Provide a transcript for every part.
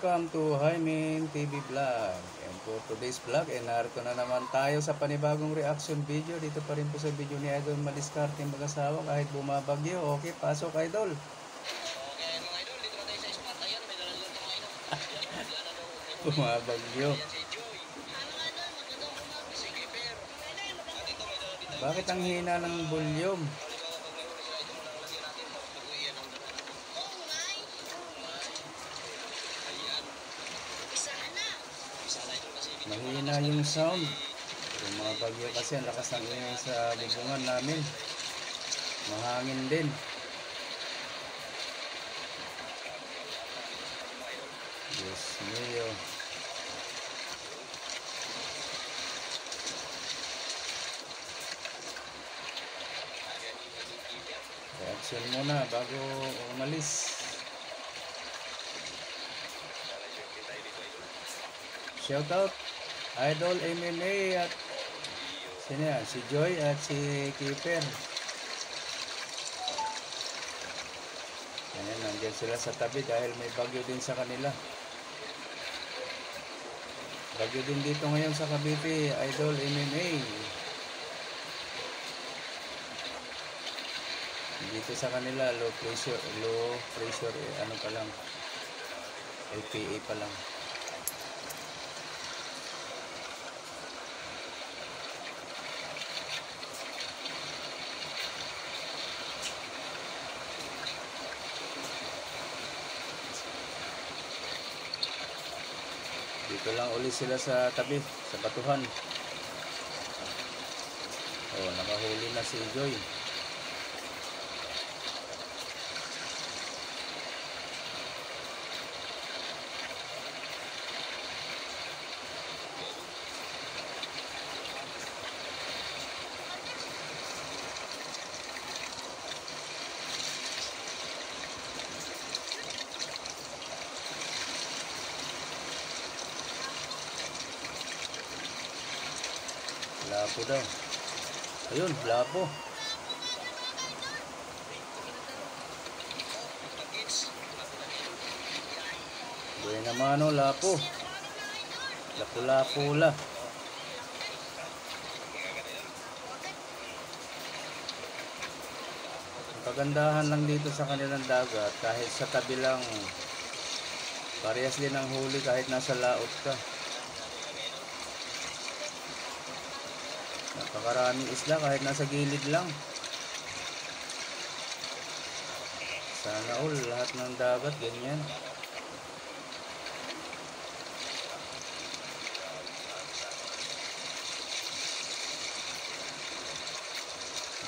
Welcome to Hymen TV Vlog. And for today's vlog, narito na naman tayo sa panibagong reaction video. Dito pa rin po sa video ni Idol Madiskarte mag-asawa kahit bumabagyo. Okay, pasok Idol. Okay mga idol, dito na tayo sa spot. Ayan, may dalang lang mga idol. Bumabagyo. Ayan si Joy. Magandang umaga si Kiper. Dito may dalang dito. Bakit ang hina ng volume? Halimbawa pag may huli sila ito, malalagyan natin para baguhin ang dala natin. Ayan. Isa na idol kasi Mahina yung sound. Yung mga bagyo kasi ang lakas ng ingay sa bubungan namin. Mahangin din. Diyos mio. Reaction muna bago umalis. Shoutout Idol MMA at sino yan? Si Joy at si Keeper. Ayan, nandiyan sila sa tabi dahil may bagyo din sa kanila. Bagyo din dito ngayon sa Cavite, Idol MMA. Dito sa kanila, low pressure, ano pa lang, LPA pa lang. Dito lang ulit sila sa tabi, sa batuhan. Oh, nakahuli na si Joy. Lapo daw. Ayun, lapo. Buhay naman o, lapo. Lapo-lapo la. Ang kagandahan lang dito sa kanilang dagat, kahit sa tabi lang, parehas din ang huli kahit nasa laot ka. Napakaraming isla kahit nasa gilid lang. Sana all lahat ng dagat ganyan.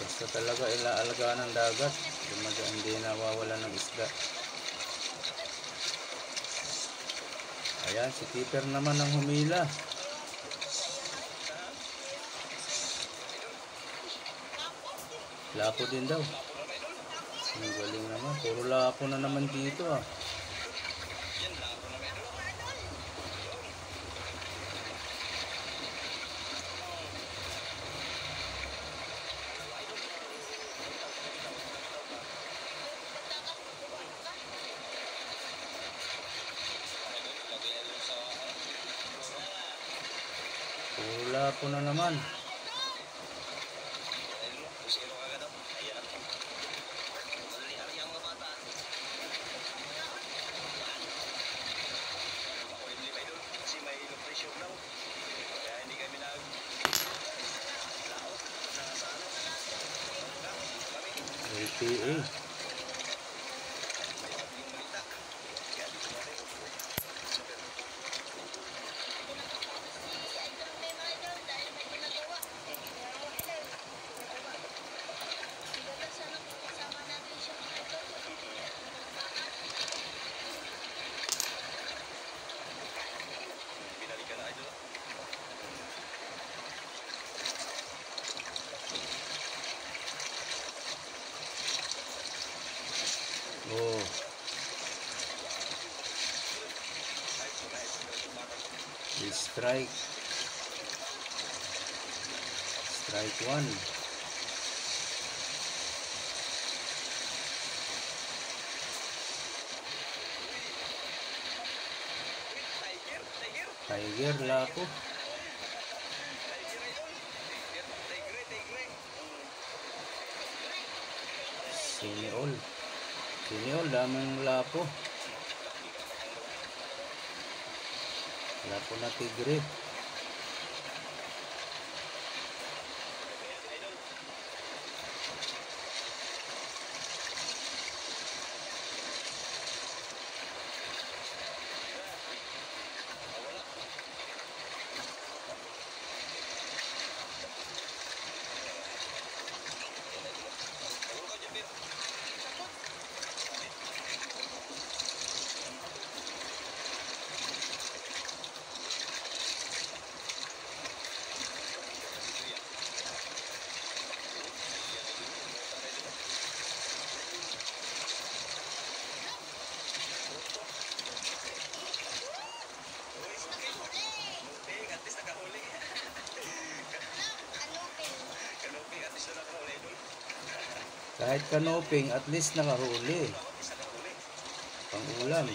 Basta talaga ilaalagaan ng dagat, hindi nawawala ng isda. Ayan, si Keeper naman ang humila. Lapo din daw. Ang galing naman. Puro lapo na naman dito ah. Puro lapo na naman. LPA. Oh. Strike. Strike one. Tiger, lapo. Siniol. Siniol, daming lapo. Lapo na tigre. Kahit kanoping, at least nakahuli. Pang-ulam.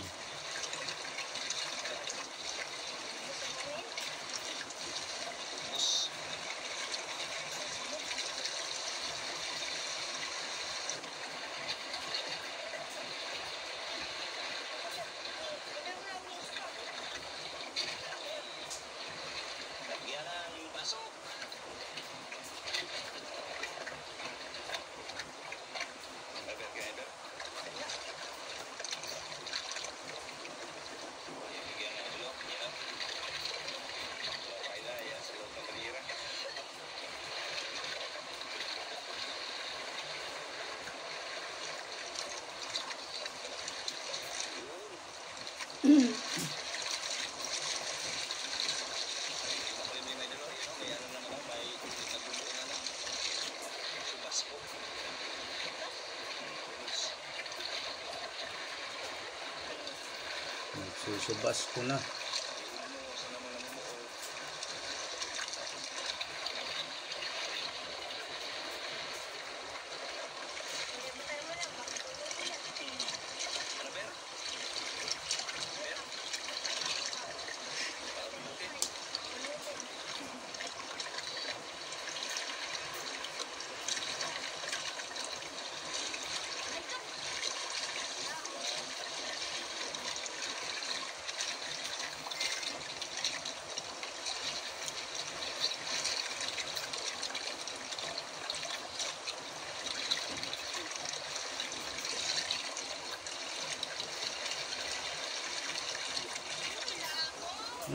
Susubas ko na.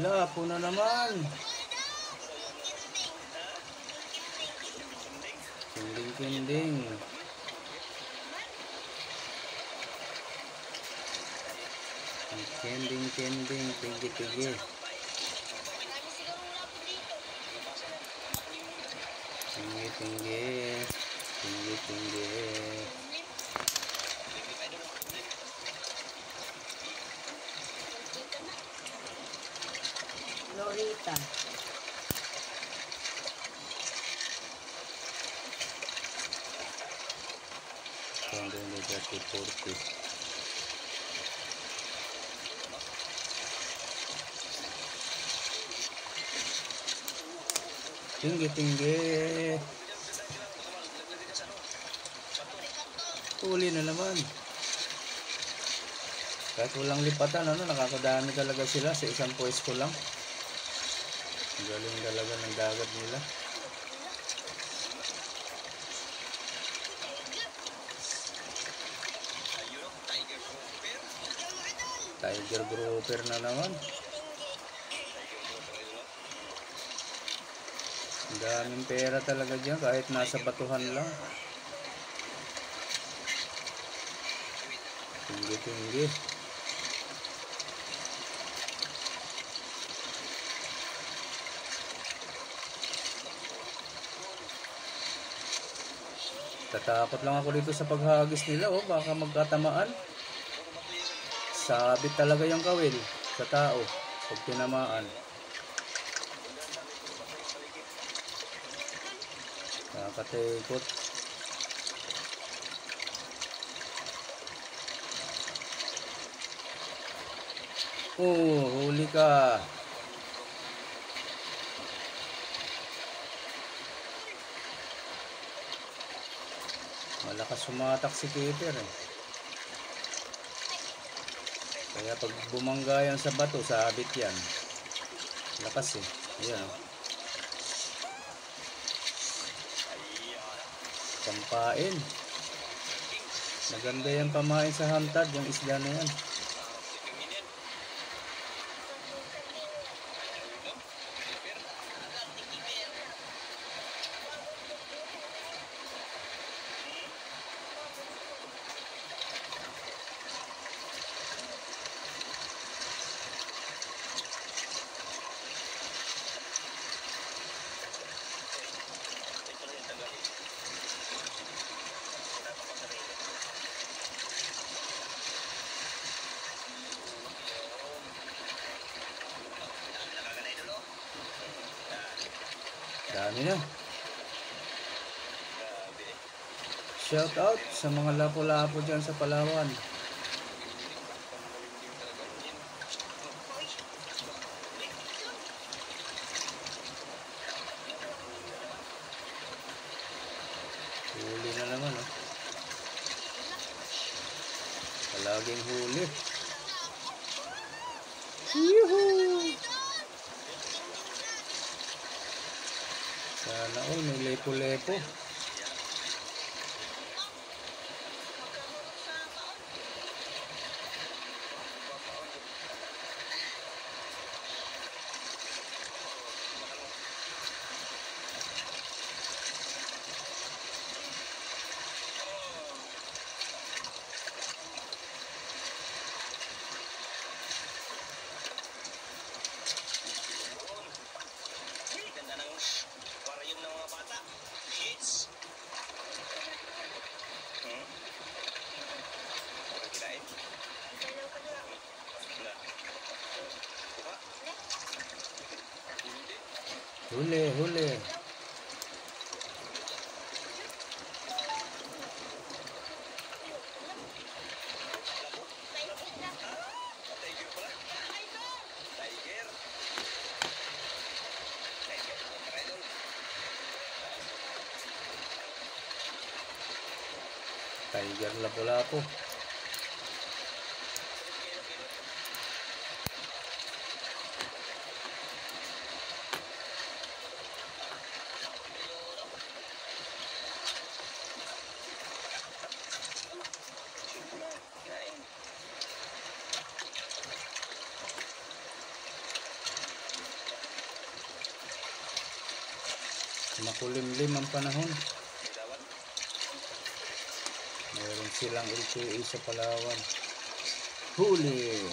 Lapo na naman. Kinding-kinding. Kinding-kinding. Pigi-pigi. Tinggi-tinggi. Tinggi-tinggi. Lorita. Cuando le da tu porte. Tinggi-tinggi. Uli na naman. Kahit walang lipatan, nakakadami talaga sila sa isang pwesto lang. Galing talaga ng dagat nila. Tiger grouper na naman. Ang daming pera talaga dyan kahit nasa batuhan lang. Tinggi-tinggi. Tatakot lang ako dito sa paghagis nila, baka magkatamaan. Sabit talaga yung kawil sa tao pag tinamaan. Nakakatikot. Huli ka. Malakas sumatak si keeper eh. Kaya pag bumangga yan sa bato, sabit yan. Lakas eh. Ayan oh. Pampain. Maganda yan pamain sa hantad, yung isda na yan. Dami na. Shout out sa mga lapo-lapo dyan sa Palawan. Huli na naman oh. Palaging huli. Yuhuu! Sana all may lepo-lepo. Ganda ng aquarium ng mga bata. Kids. Kirain? Wala. Kuha? Huli, huli. Tiger pala. Tiger. Tiger lapo-lapo. Makulimlim ang panahon. Meron silang LTE sa Palawan. Huli!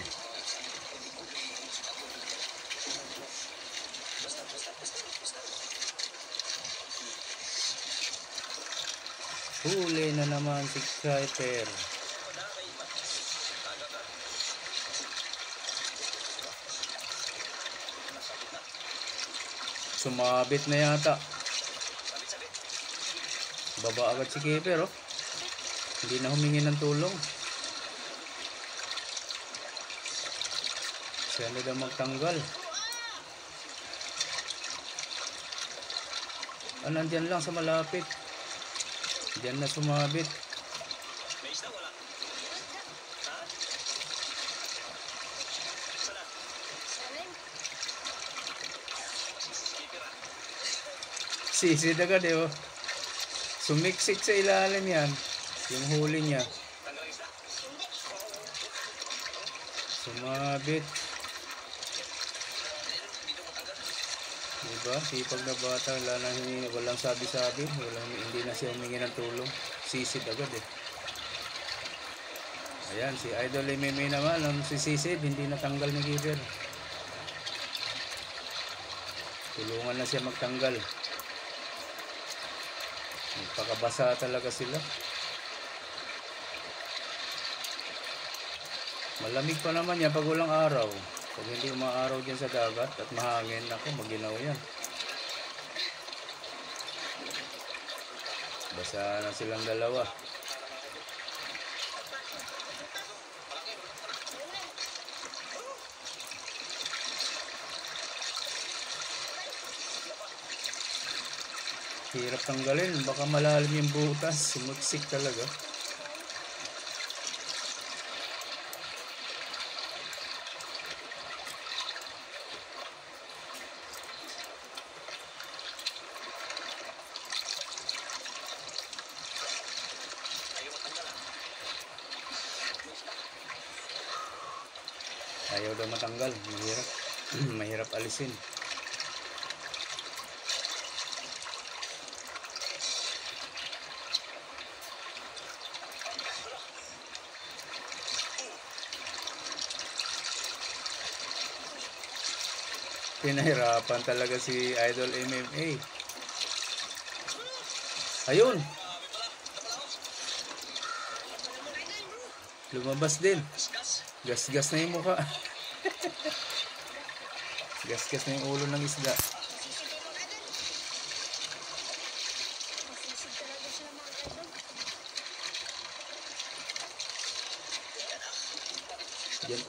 Huli na naman si Striper. Sumabit na yata. Baba agad si keeper oh. Hindi na humingi ng tulong. Siya na daw magtanggal. Nandyan lang sa malapit. Diyan na sumabit. May isda wala? Ha? Wala. Keeper ah. Sisid agad eh oh. Sumiksik sa ilalim yan. Yung huli niya. Tanggal ang isda? Sumabit. Diba? Sipag na bata. Walang sabi-sabi. Hindi na siya humingi ng tulong. Sisid agad eh. Ayan, si Idol Meme naman. Ang sisisid, hindi natanggal ni keeper. Tulungan na siya magtanggal. Magpakabasa talaga sila. Malamig pa naman yan pag walang araw. Pag hindi umaaraw dyan sa dagat at mahangin, ako maginaw yan. Basa na silang dalawa. Hirap tanggalin. Baka malalim yung butas. Sumutsik talaga. Ayaw daw matanggal. Mahirap. Mahirap alisin. Pinahirapan talaga si Idol MMA. Ayun. Lumabas din. Gas-gas na yung mukha. Gas-gas na yung ulo ng isda. Diyan.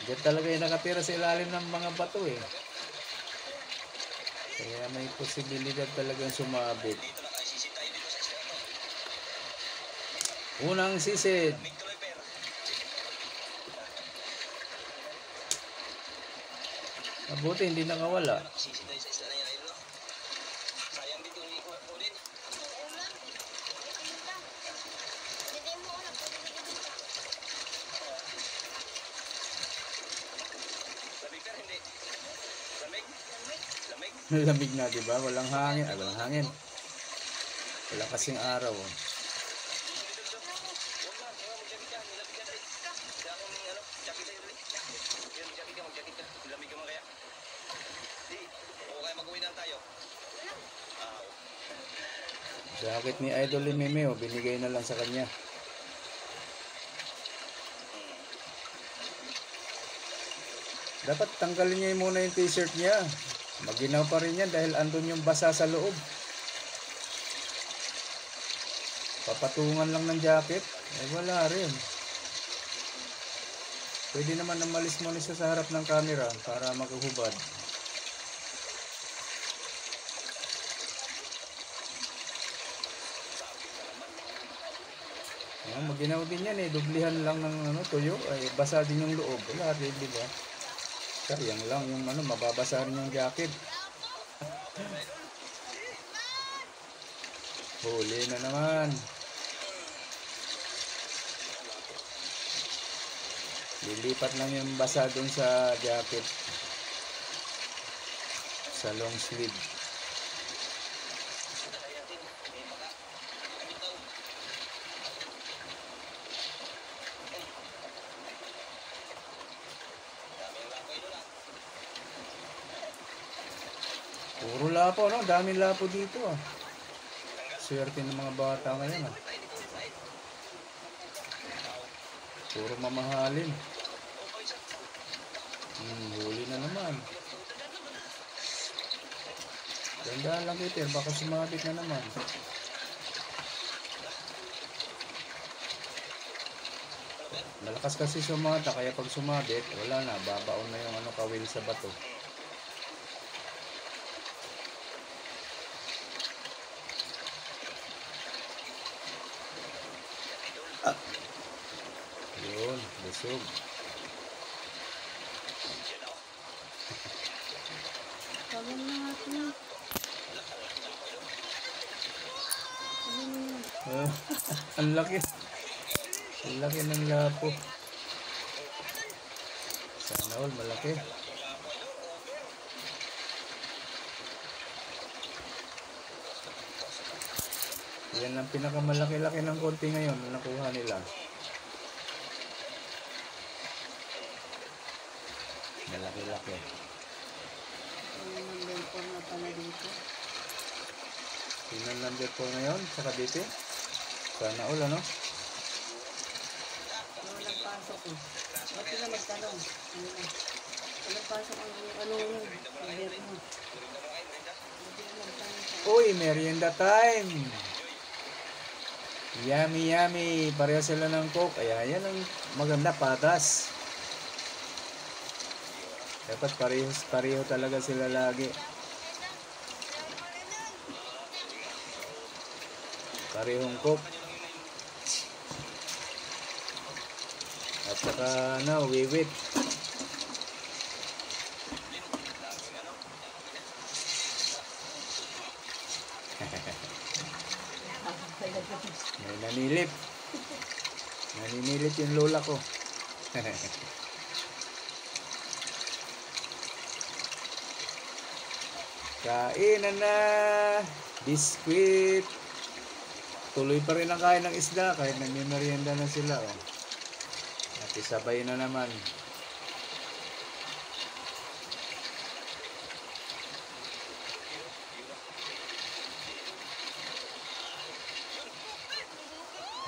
Diyan talaga yung nakatira sa ilalim ng mga bato eh. Kaya may posibilidad talagang sumabit. Unang sisid. Mabuti hindi nakawala. Lamig na, di ba? Walang hangin. Walang hangin. Wala kasing araw. Oh. Jacket ni Idol MMA, oh, binigay na lang sa kanya. Dapat tanggalin niya muna yung t-shirt niya. Maginaw pa rin yan dahil andun yung basa sa loob. Papatungan lang ng jacket. Eh wala rin. Pwede naman na malis mo siya sa harap ng camera para maghuhubad. Maginaw din yan eh. Dublihan lang ng tuyo. Ay basa din yung loob. Wala rin, di ba? Sayang lang yung mababasa rin yung jacket. Huli na naman. Lilipat lang yung basa dun sa jacket. Sa long sleeve. Puro lapo, no? Daming lapo dito, ah. Swerte ng mga bata ngayon, ah. Puro mamahalin. Huli na naman. Gandaan lang ito, baka sumabit na naman. Malakas kasi sumata, kaya pag sumabit, wala na, babaon na yung kawil sa bato. Yun, busog. Tawag na natin. Ang laki. Ang laki ng lapo. Sana all malaki. Yan ang pinakamalaki-laki ng konti ngayon na nakuha nila. Malaki-laki. Number 4 na pala dito. Sino number 4 ngayon sa Cavite? Sana all, ano? Walang pasok eh. Ba't sila magtanong? Walang pasok ang yun. Number mo. Uy, merienda time! Yummy, yummy! Pareho sila ng coke. Ayan, yan ang maganda, patas. Dapat pareho talaga sila lagi. Parehong cook. At saka wiwit. May nanilip. Naninilip yung lola ko. Kainan na. Biskwit. Tuloy pa rin ang kain ng isda kahit nagmimerienda na sila. Oh. At isabay na naman.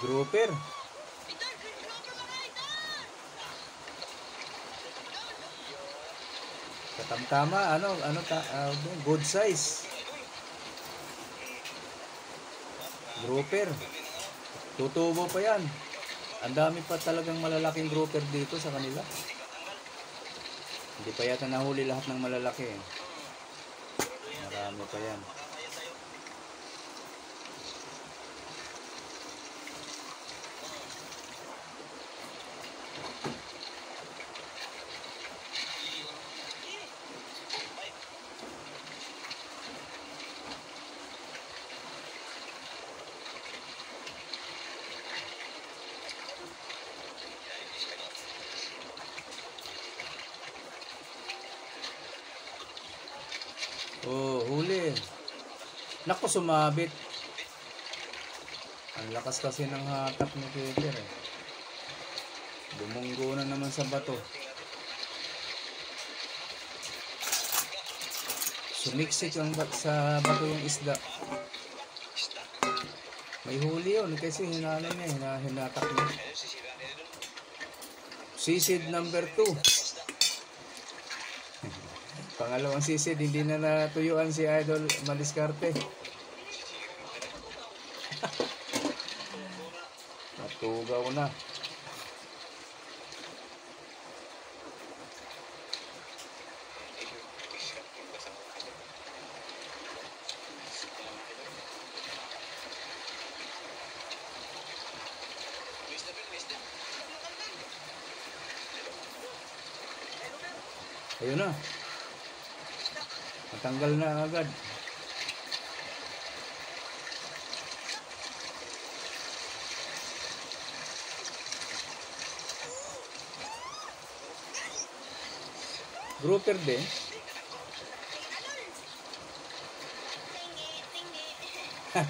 Grouper. Katamtama, good size. Grouper. Tutubo pa yan. Ang dami pa talagang malalaking grouper dito sa kanila. Hindi pa yata nahuli lahat ng malalaki. Marami pa yan. Oh, huli. Naku, sumabit. Ang lakas kasi ng hatak ni Peter eh. Bumunggo na naman sa bato. Sumiksik sa bato yung isda. May huli yun kasi hinanay niya, hinatak niya. Sisid number 2. Pangalawang sisid, hindi na natuyuan si Idol Maliscarte. Natugaw na. Ayun na. Matanggal na agad. Grouper din.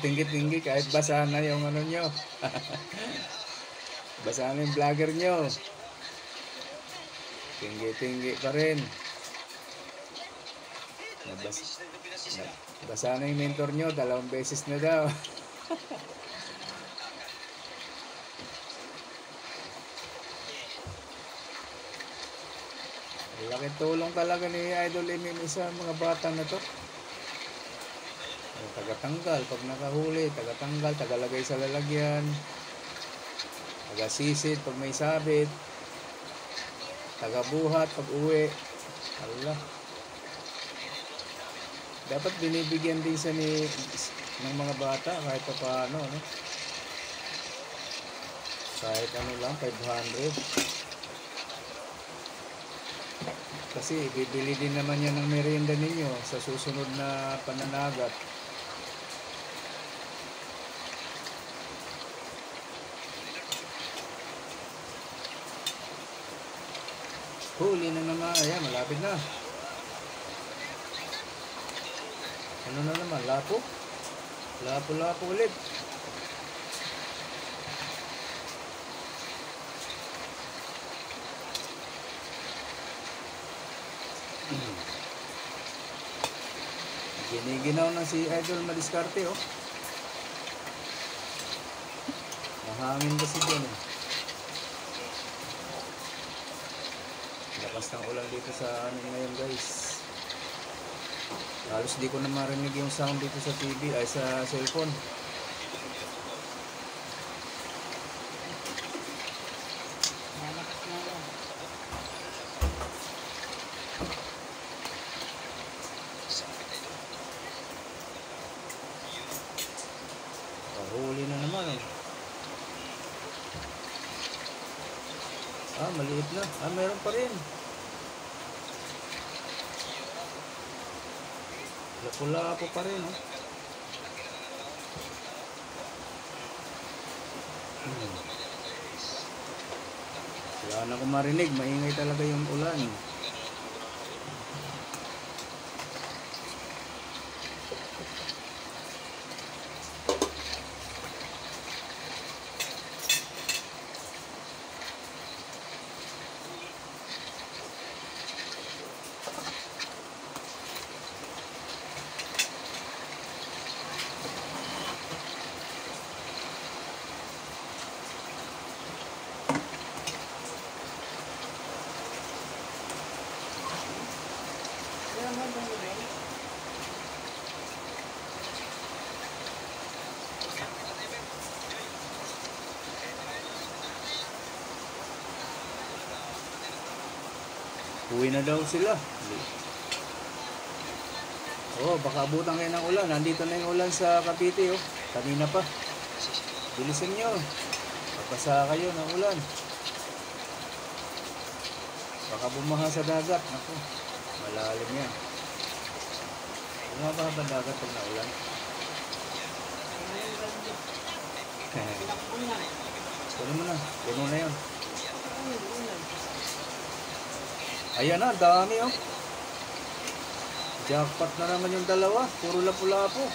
Tinggi-tinggi kahit basa na yung ano nyo. Basa na yung vlogger nyo. Tinggi-tinggi pa rin. Basa na yung mentor nyo, 2 beses na daw. Laking tulong talaga ni Idol Emil sa mga bata na to. Tagatanggal pag nakahuli, tagatanggal, tagalagay sa lalagyan, tagasisid pag may sabit, tagabuhat pag uwi. Allah. Dapat binibigyan din siya ng mga bata kahit pa paano, no? Kahit ano lang, 500. Kasi bibili din naman yan ng merienda ninyo sa susunod na pananagat. Huli na naman. Ayan, malapit na. Ano na naman? Lapo? Lapo-lapo ulit. Giniginaw na si Idol Maliscarte, oh. Mahangin kasi dyan, eh. Lakas ng ulan dito sa amin ngayon, guys. Halos di ko na marinig yung sound dito sa TV, ay sa cellphone. Malakas na yan. Ah, maliit na. Ah, meron pa rin. Lapu-lapo pa rin, oh. Wala na akong marinig. Maingay talaga yung ulan. Kaya mo ba yun? Uwi na daw sila. Oh, baka abutan kayo ng ulan. Nandito na yung ulan sa Cavite, oh. Kanina pa. Bilisan nyo. Pagpasa kayo ng ulan. Baka bumaha sa dagat. Naku, malalim yan. Bumaha ba dagat pag naulan? Puno mo na. Puno na yun. Ayan na, dami, oh. Jackpot na naman yung dalawa. Puro lapu-lapo.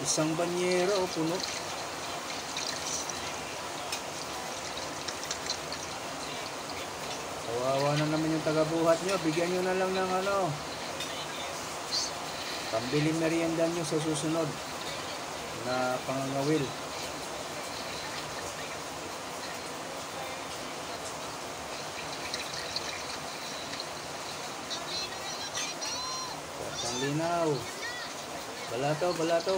Isang banyera, oh, puno. Kawawa na naman yung tagabuhat nyo. Bigyan nyo na lang ng ano, pambiling merienda nyo sa susunod na pangangawil. Ang linaw. Balato, balato.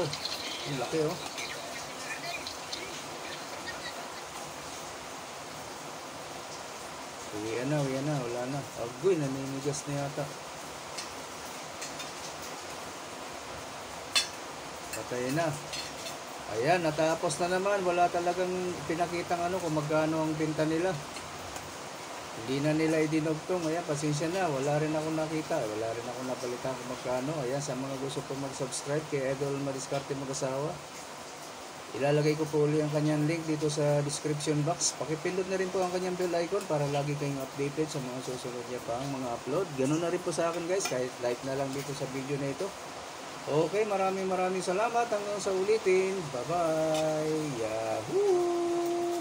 Ang laki, oh. Uwian na, wala na. Agoy, naninigas na yata. Patay na. Ayan, natapos na naman. Wala talagang pinakitang ano kung magkano ang binta nila. Hindi na nila idinugtong. Ayan, pasensya na. Wala rin ako nakita. Wala rin ako napalitan kung magkano. Ayan, sa mga gusto po mag-subscribe kay Idol Madiskarte Mag-asawa, ilalagay ko po ulit ang kanyang link dito sa description box. Pakipindot na rin po ang kanyang bell icon para lagi kayong updated sa mga susunod niya pang mga upload. Ganun na rin po sa akin, guys. Kahit like na lang dito sa video na ito. Okay, maraming salamat. Hanggang sa ulitin. Bye-bye. Yahoo!